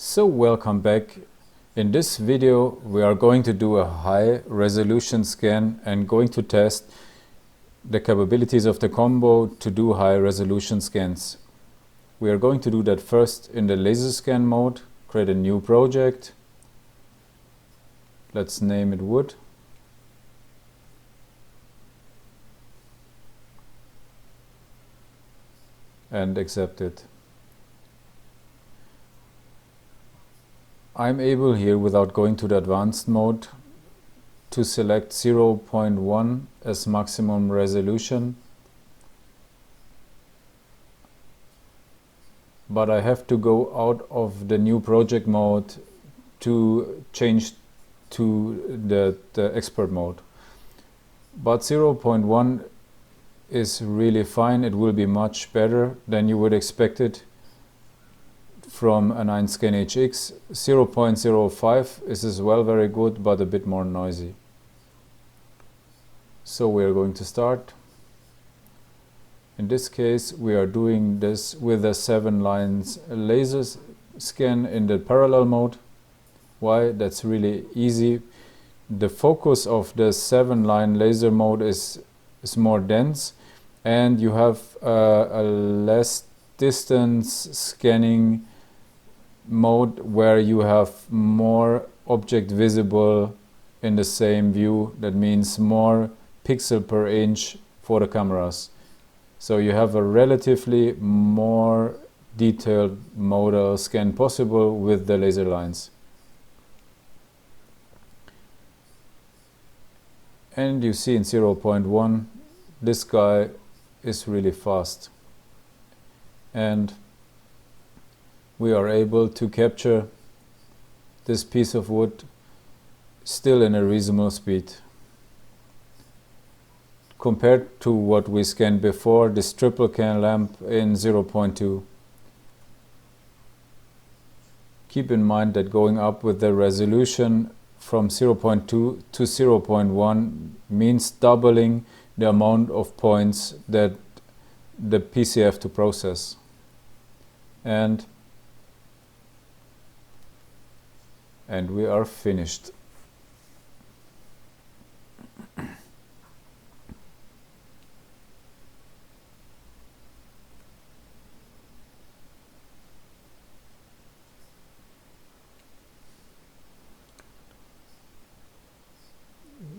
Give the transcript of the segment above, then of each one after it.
So welcome back. In this video we are going to do a high resolution scan and going to test the capabilities of the combo to do high resolution scans. We are going to do that first in the laser scan mode. Create a new project. Let's name it wood. And accept it. I'm able here, without going to the advanced mode, to select 0.1 as maximum resolution, but I have to go out of the new project mode to change to the expert mode. But 0.1 is really fine. It will be much better than you would expect it from an EinScan HX. 0.05 is as well very good, but a bit more noisy. So we are going to start. In this case we are doing this with a 7 lines laser scan in the parallel mode. Why? That's really easy. The focus of the 7 line laser mode is more dense, and you have a less distance scanning mode where you have more object visible in the same view. That means more pixel per inch for the cameras. So you have a relatively more detailed modal scan possible with the laser lines. And you see in 0.1 this guy is really fast, and we are able to capture this piece of wood still in a reasonable speed. Compared to what we scanned before, this triple can lamp in 0.2. Keep in mind that going up with the resolution from 0.2 to 0.1 means doubling the amount of points that the PC have to process. And we are finished.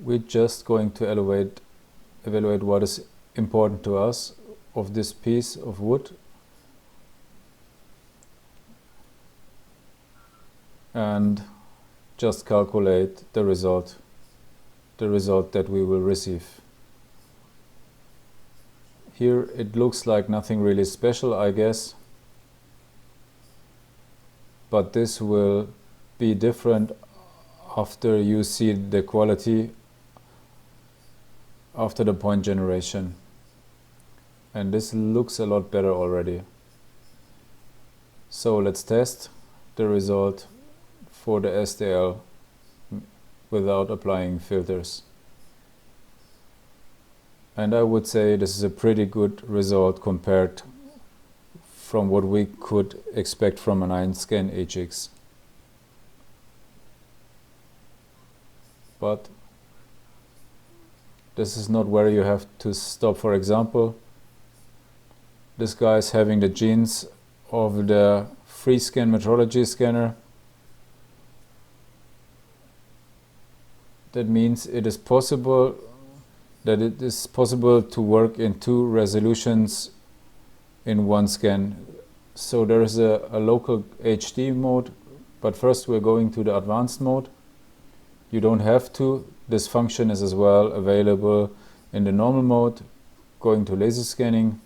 We're just going to evaluate what is important to us of this piece of wood, and just calculate the result that we will receive. Here it looks like nothing really special, I guess, but this will be different after you see the quality after the point generation, and this looks a lot better already. So let's test the result for the STL without applying filters. And I would say this is a pretty good result compared from what we could expect from an EinScan HX. But this is not where you have to stop. For example, this guy is having the genes of the FreeScan metrology scanner. That means it is possible to work in 2 resolutions in one scan. So there is a local HD mode, but first we're going to the advanced mode. You don't have to. This function is as well available in the normal mode. Going to laser scanning.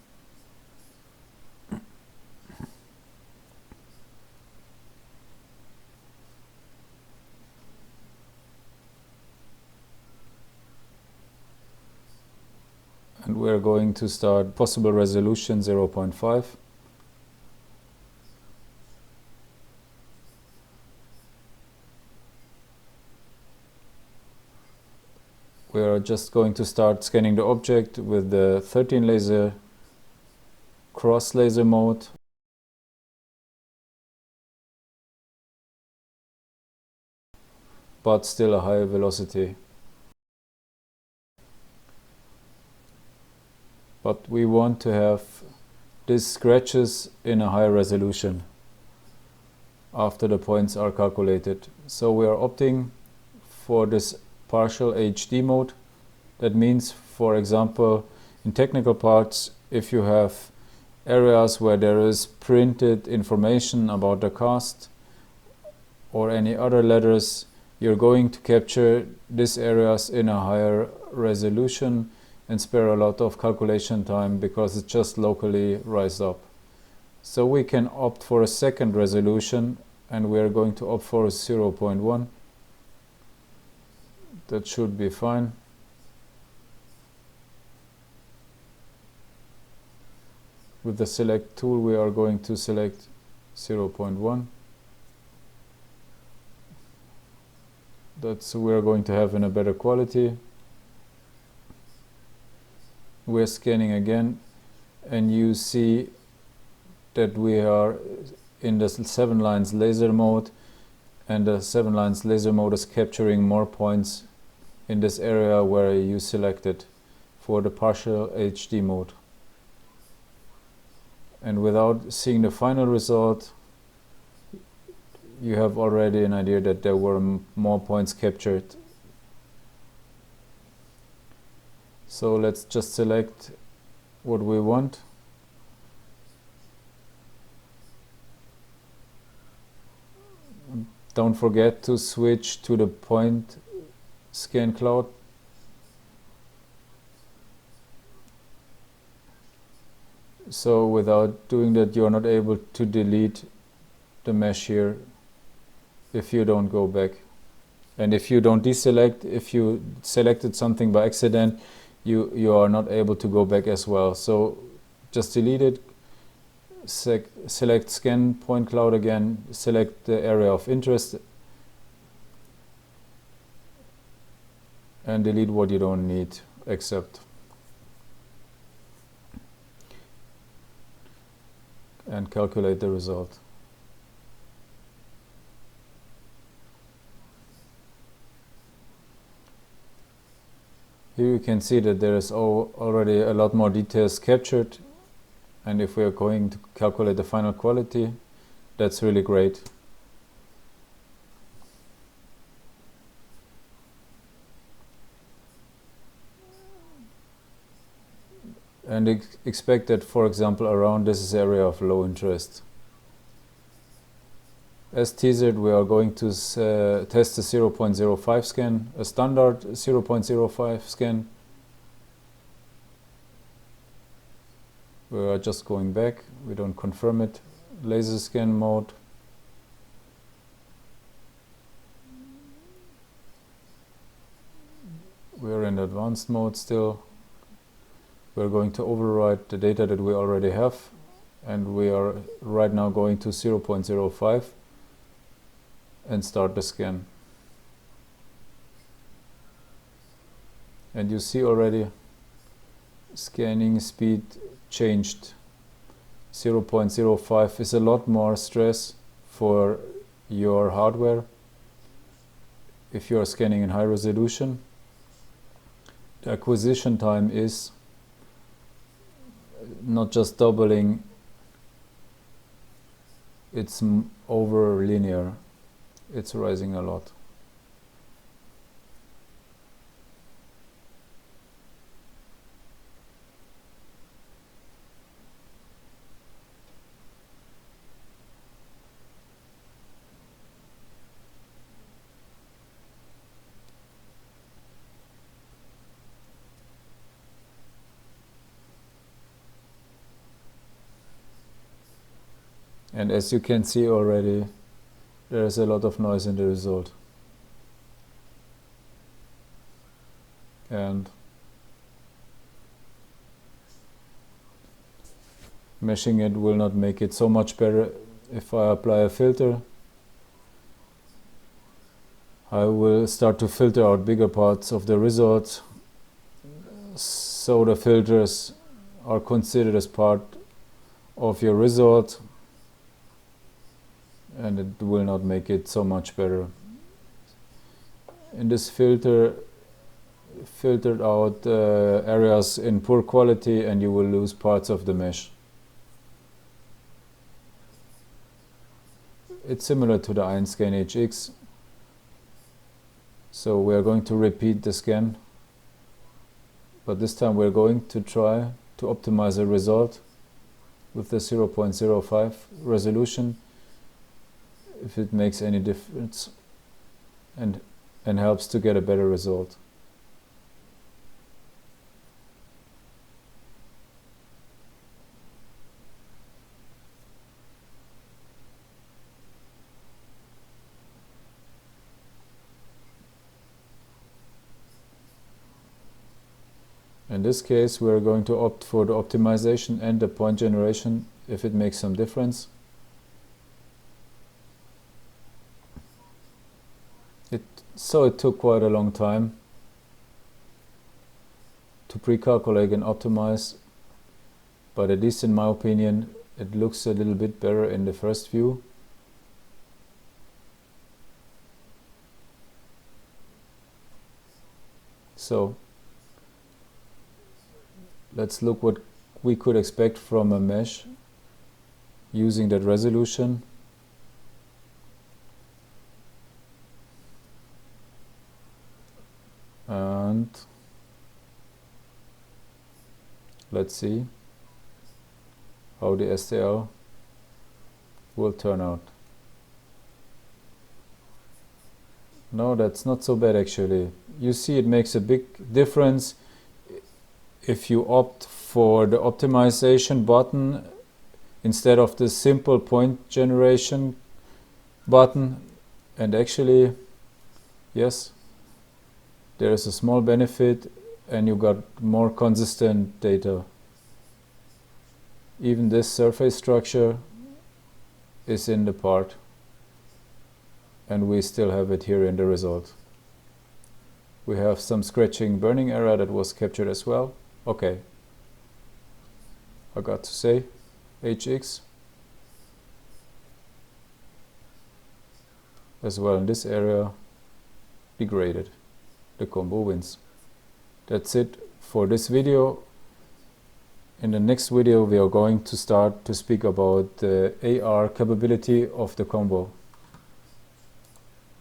And we're going to start possible resolution 0.5. We are just going to start scanning the object with the 13 laser cross laser mode. but still a high velocity. But we want to have these scratches in a high resolution after the points are calculated. So we are opting for this partial HD mode. That means, for example, in technical parts, if you have areas where there is printed information about the cast or any other letters, you're going to capture these areas in a higher resolution and spare a lot of calculation time because it's just locally raised up. So we can opt for a second resolution, and we are going to opt for 0.1. That should be fine. With the select tool, we are going to select 0.1. That's we are going to have in a better quality. We're scanning again, and you see that we are in the 7 lines laser mode, and the 7 lines laser mode is capturing more points in this area where you selected for the partial HD mode. And without seeing the final result, you have already an idea that there were more points captured. So let's just select what we want. Don't forget to switch to the point scan cloud. So without doing that, you are not able to delete the mesh here if you don't go back. And if you don't deselect, if you selected something by accident, you are not able to go back as well. So just delete it, select scan point cloud again, select the area of interest, and delete what you don't need, accept. And calculate the result. Here you can see that there is already a lot more details captured, and if we are going to calculate the final quality, that's really great. And expect that, for example, around this area of low interest. As teased, we are going to test the 0.05 scan, a standard 0.05 scan. We are just going back, we don't confirm it. Laser scan mode. We are in advanced mode still. We're going to overwrite the data that we already have, and we are right now going to 0.05 and start the scan. And you see already scanning speed changed. 0.05 is a lot more stress for your hardware if you are scanning in high resolution. The acquisition time is not just doubling, it's over linear, it's rising a lot. And as you can see already, there is a lot of noise in the result. And meshing it will not make it so much better. If I apply a filter, I will start to filter out bigger parts of the result, so the filters are considered as part of your result, and it will not make it so much better. in this filtered out areas in poor quality, and you will lose parts of the mesh. It's similar to the EinScan HX. So we are going to repeat the scan, but this time we're going to try to optimize a result with the 0.05 resolution, if it makes any difference and helps to get a better result. In this case, we are going to opt for the optimization and the point generation if it makes some difference. So it took quite a long time to pre-calculate and optimize, but at least in my opinion, it looks a little bit better in the first view. So let's look what we could expect from a mesh using that resolution. And let's see how the STL will turn out. No, that's not so bad actually. You see, it makes a big difference if you opt for the optimization button instead of the simple point generation button. And actually, yes, there is a small benefit and you got more consistent data. Even this surface structure is in the part, and we still have it here in the result. We have some scratching burning error that was captured as well. Okay, I got to say, HX as well in this area degraded. The combo wins. That's it for this video. In the next video we are going to start to speak about the AR capability of the combo.